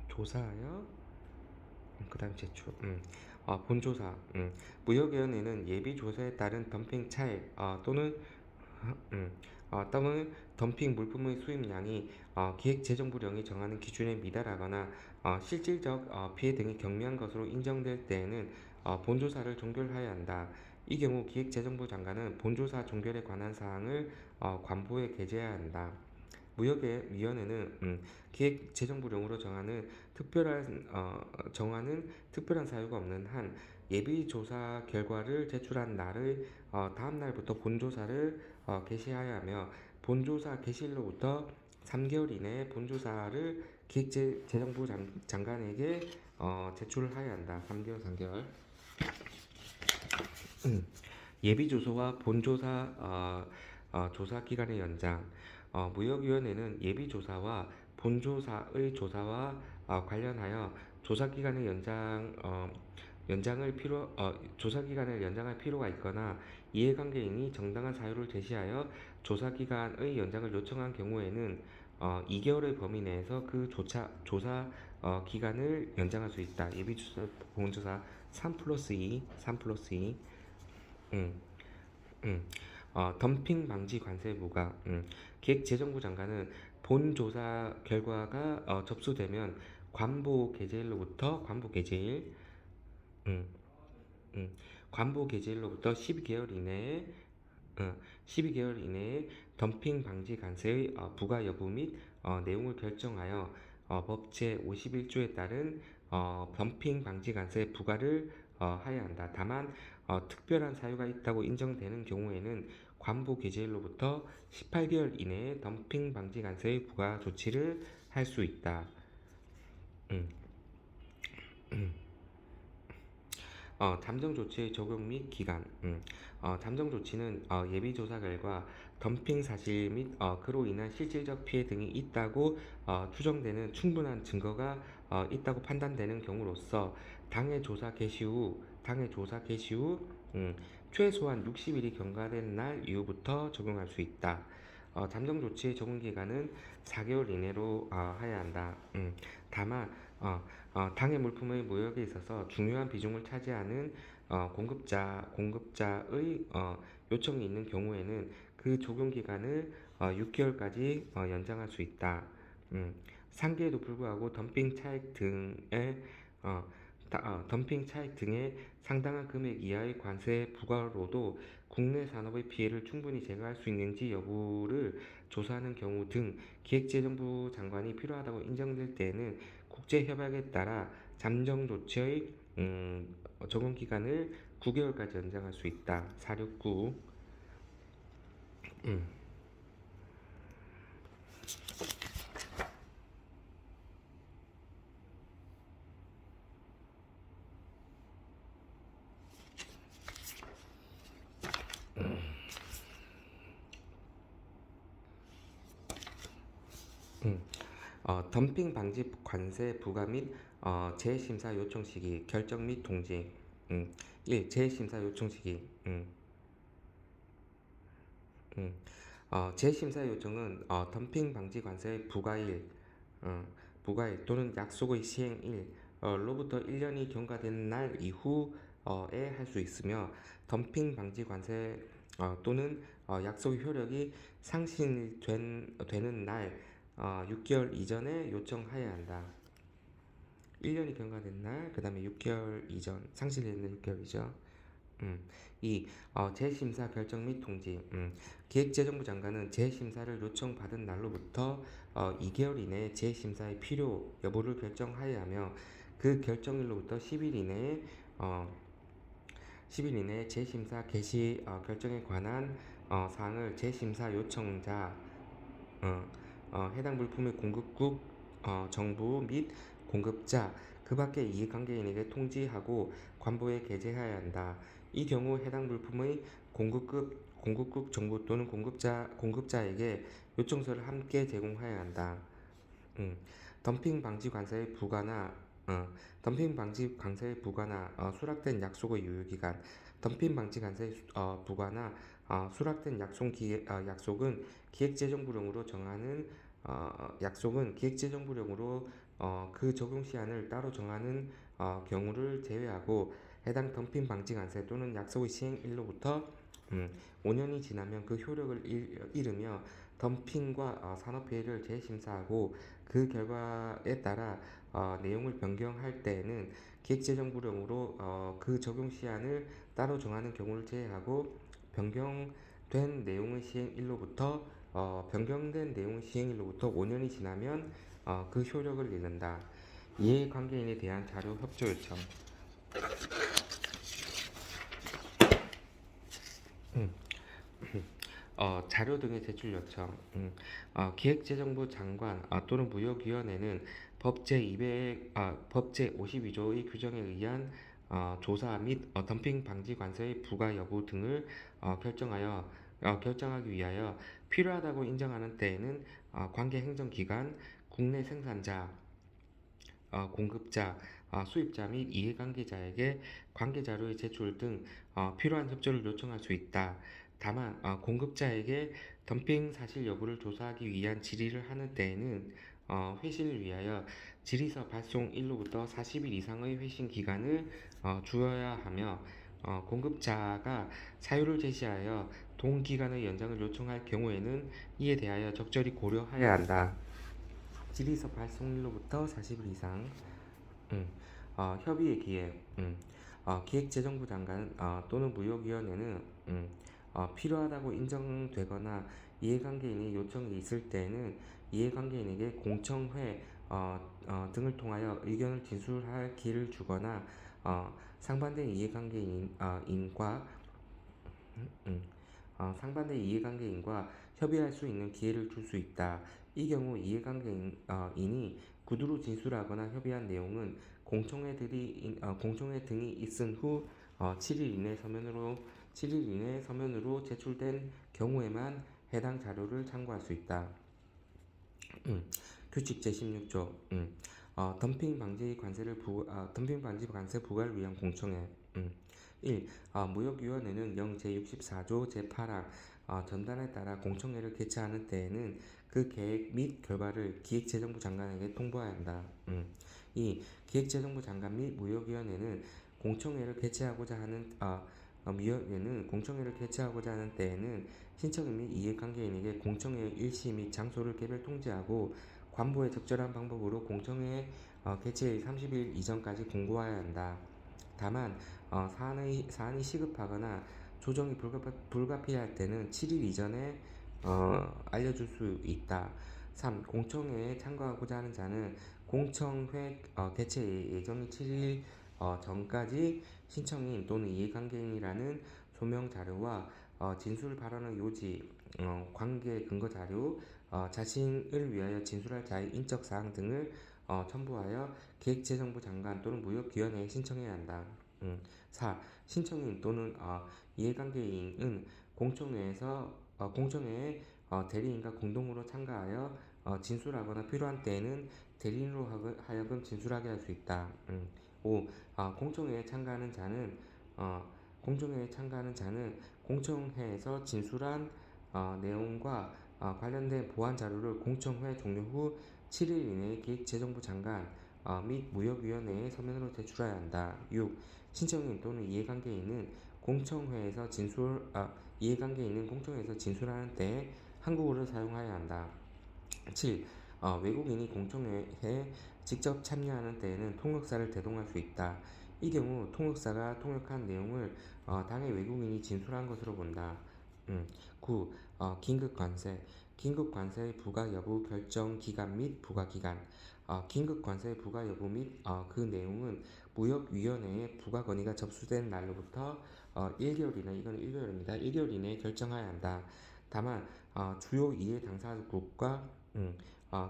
조사하여 그 다음 제출. 본조사. 무역위원회는 예비조사에 따른 덤핑 차액 또는 덤핑 물품의 수입량이 기획재정부령이 정하는 기준에 미달하거나 실질적 피해 등이 경미한 것으로 인정될 때에는 본조사를 종결하여야 한다. 이 경우 기획재정부 장관은 본조사 종결에 관한 사항을 관보에 게재해야 한다. 무역위원회는 기획재정부령으로 정하는 특별한 사유가 없는 한 예비조사 결과를 제출한 날의 다음 날부터 본조사를 개시하여 하며 본조사 개시일로부터 3개월 이내에 본조사를 기획재정부 장관에게 제출하여야 한다. 3개월. 예비조사와 본조사 조사 기간의 연장. 무역위원회는 예비조사와 본조사의 조사와 관련하여 조사 기간의 조사 기간을 연장할 필요가 있거나 이해관계인이 정당한 사유를 제시하여 조사 기간의 연장을 요청한 경우에는 2개월의 범위 내에서 그 조사 기간을 연장할 수 있다. 예비조사, 본조사 3+2, 3+2. 음, 음. 덤핑 방지 관세 부과. 기획재정부 장관은 본 조사 결과가 접수되면 관보 게재일, 음, 음, 관보 게재일로부터 12개월 이내에 12개월 이내에 덤핑 방지 관세의 부과 여부 및 내용을 결정하여 법 제51조에 따른 덤핑 방지 관세 부과를 하여야 한다. 다만 특별한 사유가 있다고 인정되는 경우에는 관보 게재일로부터 18개월 이내에 덤핑 방지 관세의 부과 조치를 할 수 있다. 음. 잠정 조치의 적용 및 기간. 잠정 조치는 예비조사 결과 덤핑 사실 및 그로 인한 실질적 피해 등이 있다고 추정되는 충분한 증거가 있다고 판단되는 경우로서 당해 조사 개시 후 최소한 60일이 경과된 날 이후부터 적용할 수 있다. 잠정 조치의 적용 기간은 4개월 이내로 해야 한다. 다만 당해 물품의 무역에 있어서 중요한 비중을 차지하는 공급자의 요청이 있는 경우에는 그 적용 기간을 6개월까지 연장할 수 있다. 상계에도 불구하고 덤핑 차익 등의 상당한 금액 이하의 관세 부과로도 국내 산업의 피해를 충분히 제거할 수 있는지 여부를 조사하는 경우 등 기획재정부 장관이 필요하다고 인정될 때에는 국제협약에 따라 잠정 조치의 적용 기간을 9개월까지 연장할 수 있다. 469. 음, 음. 덤핑 방지 관세 부과 및 재심사 요청 시기, 결정 및 통지. 1. 재심사 요청 시기. 음. 재심사 요청은 덤핑 방지 관세의 부과일 또는 약속의 시행일 로부터 1년이 경과된 날 이후에 할 수 있으며 덤핑 방지 관세 또는 약속의 효력이 상실되는 날 6개월 이전에 요청하여야 한다. 1년이 경과된 날, 그 다음에 6개월 이전, 상실되는 6개월 이전. 2. 재심사 결정 및 통지. 기획재정부 장관은 재심사를 요청받은 날로부터 2개월 이내에 재심사의 필요 여부를 결정하여야 하며 그 결정일로부터 10일 이내에 재심사 개시 결정에 관한 사항을 재심사 요청자, 해당 물품의 공급국 정부 및 공급자 그 밖의 이해관계인에게 통지하고 관보에 게재해야 한다. 이 경우 해당 물품의 공급국 정부 또는 공급자에게 요청서를 함께 제공해야 한다. 덤핑 방지 관세의 부과나 수락된 약속의 유효기간. 덤핑 방지 관세의 부과나 수락된 약속은 기획재정부령으로 그 적용 시한을 따로 정하는 경우를 제외하고 해당 덤핑 방지 관세 또는 약속의 시행일로부터 5년이 지나면 그 효력을 잃으며 덤핑과 산업피해를 재심사하고 그 결과에 따라 내용을 변경할 때에는 기획재정부령으로 그 적용 시한을 따로 정하는 경우를 제외하고 변경된 내용의 시행일로부터 5년이 지나면 그 효력을 잃는다. 이해관계인에 대한 자료 협조 요청. 자료 등의 제출 요청. 기획재정부 장관 또는 무역위원회는 법 제52조의 규정에 의한 조사 및 덤핑 방지 관세의 부과 여부 등을 결정하기 위하여 필요하다고 인정하는 때에는 관계 행정기관, 국내 생산자, 공급자, 수입자 및 이해관계자에게 관계자료의 제출 등 필요한 협조를 요청할 수 있다. 다만 공급자에게 덤핑 사실 여부를 조사하기 위한 질의를 하는 때에는 회신을 위하여 질의서 발송 일로부터 40일 이상의 회신 기간을 주어야 하며 공급자가 사유를 제시하여 동기간의 연장을 요청할 경우에는 이에 대하여 적절히 고려하여야 한다. 질의서 발송일로부터 40일 이상. 협의의 기획. 기획재정부 장관 또는 무역위원회는 필요하다고 인정되거나 이해관계인의 요청이 있을 때에는 이해관계인에게 공청회 등을 통하여 의견을 진술할 기회를 주거나 상반된 이해관계인과 상반된 이해관계인과 협의할 수 있는 기회를 줄 수 있다. 이 경우 이해관계인이 구두로 진술하거나 협의한 내용은 공청회 등이 있은 후 7일 이내 서면으로 제출된 경우에만 해당 자료를 참고할 수 있다. 규칙 제16조. 덤핑 방지 관세 부과를 위한 공청회. 1. 무역위원회는 영 제64조 제8항 전단에 따라 공청회를 개최하는 때에는 그 계획 및 결과를 기획재정부 장관에게 통보해야 한다. 2. 기획재정부 장관 및 무역위원회는 공청회를 개최하고자 하는 때에는 신청인 및 이해관계인에게 공청회 일시 및 장소를 개별 통지하고 관보에 적절한 방법으로 공청회 개최일 30일 이전까지 공고하여야 한다. 다만 사안이 시급하거나 조정이 불가피할 때는 7일 이전에 알려줄 수 있다. 3. 공청회에 참가하고자 하는 자는 공청회 개최 예정일 7일 전까지 신청인 또는 이해관계인이라는 소명 자료와 진술 발언의 요지, 관계 근거 자료, 자신을 위하여 진술할 자의 인적 사항 등을 첨부하여 기획재정부 장관 또는 무역위원회에 신청해야 한다. 4. 신청인 또는 이해관계인은 공청회에 대리인과 공동으로 참가하여 진술하거나 필요한 때에는 대리인으로 하여금 진술하게 할 수 있다. 5. 공청회에 참가하는 자는 공청회에서 진술한 내용과 관련된 보완 자료를 공청회 종료 후 7일 이내에 기획재정부 장관 및 무역위원회에 서면으로 제출해야 한다. 6. 신청인 또는 이해관계인은 공청회에서 진술하는 때에 한국어를 사용해야 한다. 7. 외국인이 공청회에 직접 참여하는 때에는 통역사를 대동할 수 있다. 이 경우 통역사가 통역한 내용을 당해 외국인이 진술한 것으로 본다. 9. 긴급관세. 긴급관세의 부과 여부 결정 기간 및 부과 기간. 긴급관세의 부과 여부 및 그 내용은 무역위원회에 부과 건의가 접수된 날로부터 1개월 이내, 이건 1개월입니다. 1개월 이내에 결정해야 한다. 다만 주요 이해 당사국과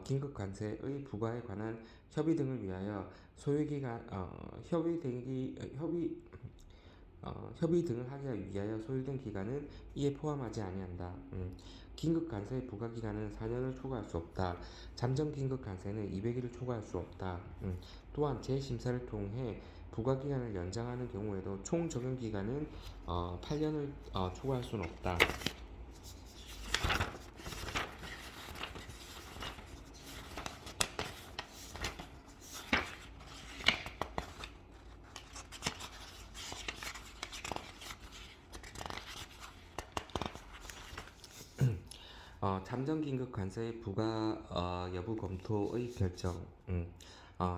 긴급관세의 부과에 관한 협의 등을 위하여 협의 등을 하기 위하여 소요된 기간은 이에 포함하지 아니한다. 긴급관세의 부과 기간은 4년을 초과할 수 없다. 잠정 긴급관세는 200일을 초과할 수 없다. 또한 재심사를 통해 부과 기간을 연장하는 경우에도 총 적용 기간은 8년을 초과할 수는 없다. 잠정 긴급 관세의 부과 여부 검토의 결정.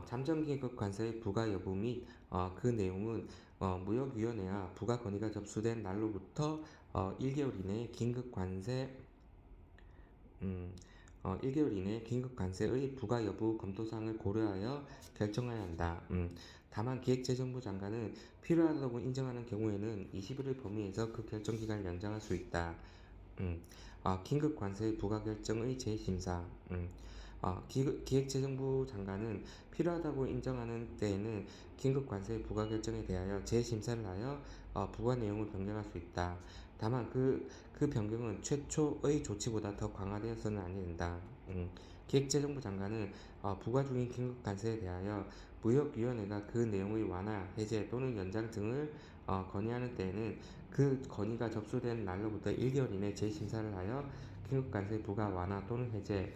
잠정 긴급 관세의 부과 여부 및 그 내용은 무역위원회와 부과 건의가 접수된 날로부터 1개월 이내에 긴급 관세의 부과 여부 검토 사항을 고려하여 결정해야 한다. 다만 기획재정부 장관은 필요하다고 인정하는 경우에는 20일의 범위에서 그 결정 기간을 연장할 수 있다. 긴급 관세 부과 결정의 재심사. 기획재정부 장관은 필요하다고 인정하는 때에는 긴급 관세 부과 결정에 대하여 재심사를 하여 부과 내용을 변경할 수 있다. 다만 그 변경은 최초의 조치보다 더 강화되어서는 아니 된다. 기획재정부 장관은 부과 중인 긴급 관세에 대하여 무역위원회가 그 내용의 완화, 해제 또는 연장 등을 건의하는 때에는 그 건의가 접수된 날로부터 1개월 이내 재심사를 하여 긴급관세 부과 완화 또는 해제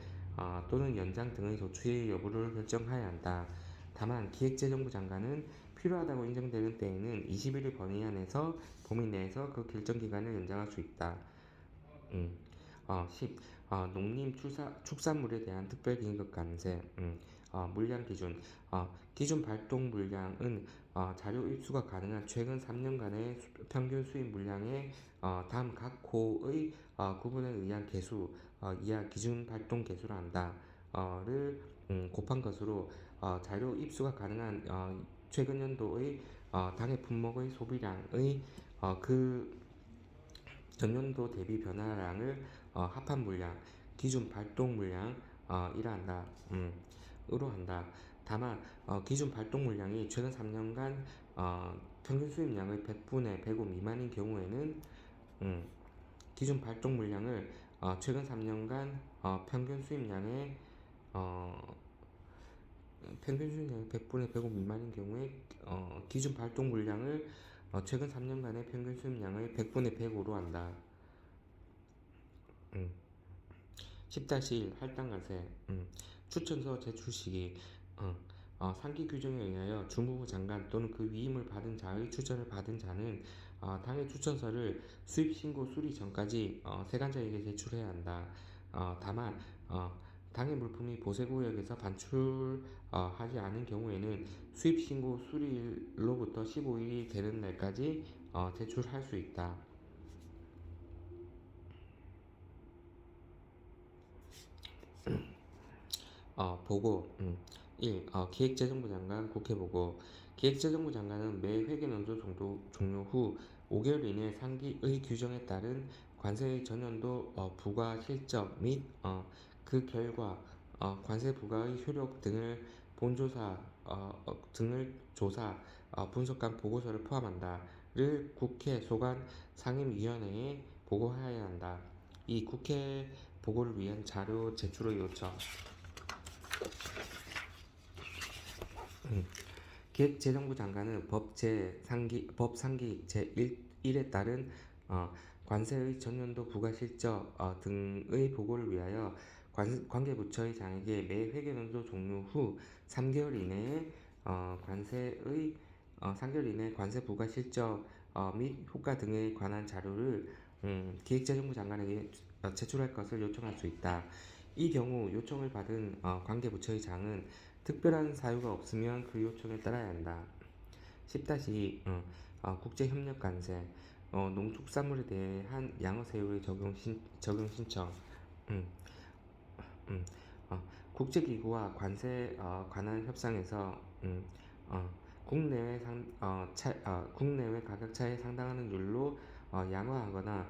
또는 연장 등의 조치의 여부를 결정하여야 한다. 다만 기획재정부 장관은 필요하다고 인정되는 때에는 21일 번의안에서 범위 내에서 그 결정 기간을 연장할 수 있다. 음. 10. 축산물에 대한 특별긴급관세. 물량 기준. 기준 발동 물량은 자료 입수가 가능한 최근 3년간의 평균 수입 물량의 다음 각 호의 구분에 의한 개수 이하 기준 발동 개수를 한다. 를 곱한 것으로 자료 입수가 가능한 최근 연도의 당해 품목의 소비량의 그 전년도 대비 변화량을 합한 물량, 기준 발동 물량 이라 으로 한다. 다만 기준 발동 물량이 최근 3년간 평균 수입량의 100분의 105 미만인 경우에는 기준 발동 물량을 최근 3년간 평균 수입량의 100분의 105 미만인 경우에 기준 발동 물량을 최근 3년간의 평균 수입량의 100분의 105로 한다. 10-1 할당관세. 추천서 제출 시기. 상기 규정에 의하여 주무부 장관 또는 그 위임을 받은 자의 추천을 받은 자는 당해 추천서를 수입 신고 수리 전까지 세관자에게 제출해야 한다. 다만 당해 물품이 보세구역에서 반출하지 않은 경우에는 수입 신고 수리일로부터 15일이 되는 날까지 제출할 수 있다. 보고. 1. 기획재정부 장관 국회 보고. 기획재정부 장관은 매 회계연도 종료 후 5개월 이내 상기의 규정에 따른 관세의 전년도 부과 실적 및 그 결과 관세 부과의 효력 등을 조사 분석한 보고서를 포함한다를 국회 소관 상임위원회에 보고하여야 한다. 이 국회 보고를 위한 자료 제출의 요청. 기획재정부 장관은 법 상기 제1에 따른 관세의 전년도 부가 실적 등의 보고를 위하여 관계부처의 장에게 매 회계연도 종료 후 3개월 이내에 3개월 이내 관세 부가 실적 및 효과 등에 관한 자료를 기획재정부 장관에게 제출할 것을 요청할 수 있다. 이 경우 요청을 받은 관계부처의 장은 특별한 사유가 없으면 그 요청에 따라야 한다. 10-2 국제협력 관세. 농축산물에 대한 양어세율의 적용 신청. 음, 음, 국제기구와 관세 관한 협상에서 국내외 가격 차에 상당하는 율로 양화하거나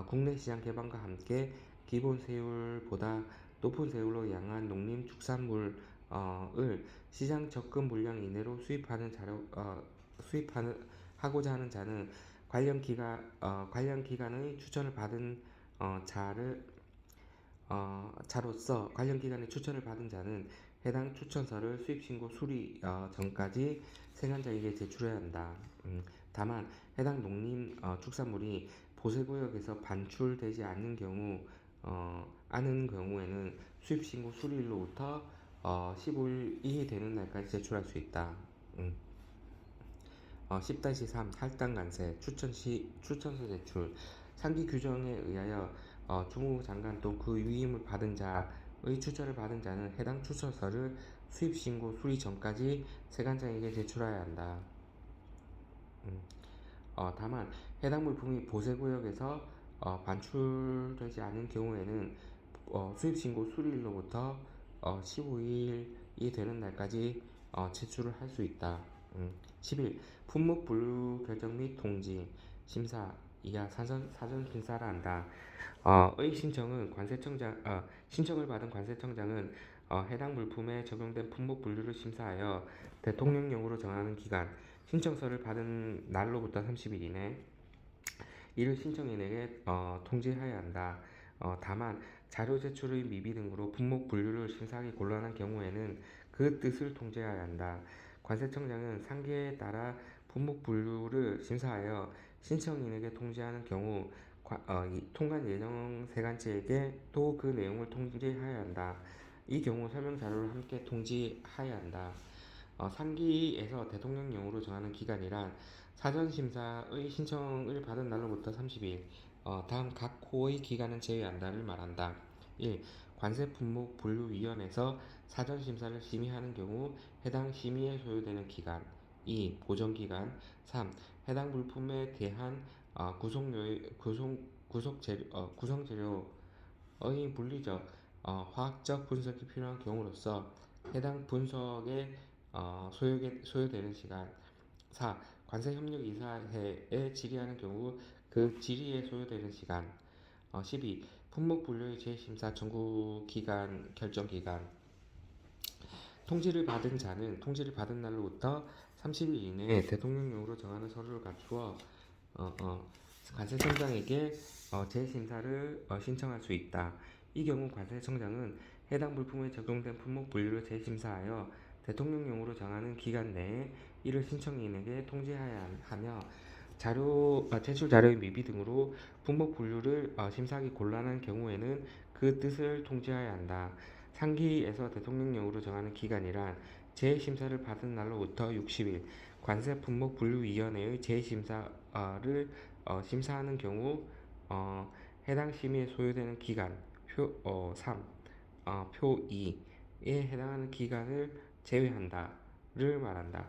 국내 시장 개방과 함께 기본 세율보다 높은 세율로 양한 농림축산물을 시장 접근 물량 이내로 수입하고자 하는 자는 관련 기관의 추천을 받은 자로서 관련 기관의 추천을 받은 자는 해당 추천서를 수입신고 수리 전까지 생산자에게 제출해야 한다. 다만 해당 농림축산물이 보세구역에서 반출되지 않는 경우에는 수입신고 수리일로부터 15일이 되는 날까지 제출할 수 있다. 10-3 할당관세 추천서 제출. 상기 규정에 의하여 주무부 장관 또는 그 위임을 받은 자의 추천을 받은 자는 해당 추천서를 수입신고 수리 전까지 세관장에게 제출해야 한다. 다만 해당 물품이 보세구역에서 반출되지 않은 경우에는 수입신고 수리일로부터 15일이 되는 날까지 제출을 할 수 있다. 11. 품목 분류 결정 및 통지. 심사 이하 사전 심사를 한다. 의 신청은 신청을 받은 관세청장은 해당 물품에 적용된 품목 분류를 심사하여 대통령령으로 정하는 기간, 신청서를 받은 날로부터 30일 이내 이를 신청인에게 통지하여야 한다. 다만 자료 제출의 미비 등으로 품목 분류를 심사하기 곤란한 경우에는 그 뜻을 통지해야 한다. 관세청장은 상계에 따라 품목 분류를 심사하여 신청인에게 통지하는 경우 통관 예정 세관체에게 또 그 내용을 통지하여야 한다. 이 경우 설명 자료를 함께 통지하여야 한다. 상기에서 대통령령으로 정하는 기간이란 사전심사의 신청을 받은 날로부터 30일, 다음 각 호의 기간은 제외한다를 말한다. 1. 관세품목분류위원회에서 사전심사를 심의하는 경우 해당 심의에 소요되는 기간. 2. 보정기간. 3. 해당 물품에 대한 구성재료의 물리적, 화학적 분석이 필요한 경우로서 해당 분석에 소요되는 시간. 4. 관세협력이사회에 질의하는 경우 그 질의에 소요되는 시간. 12. 품목 분류의 재심사 청구 기간, 결정 기간. 통지를 받은 자는 통지를 받은 날로부터 30일 이내에 대통령령으로 정하는 서류를 갖추어 관세청장에게 재심사를 신청할 수 있다. 이 경우 관세청장은 해당 물품에 적용된 품목 분류를 재심사하여 대통령령으로 정하는 기간 내에 이를 신청인에게 통지해야 하며 제출 자료의 미비 등으로 품목 분류를 심사하기 곤란한 경우에는 그 뜻을 통지해야 한다. 상기에서 대통령령으로 정하는 기간이란 재심사를 받은 날로부터 60일, 관세품목분류위원회의 재심사를 심사하는 경우 해당 심의에 소요되는 기간 표 3, 표 2에 해당하는 기간을 제외한다를 말한다.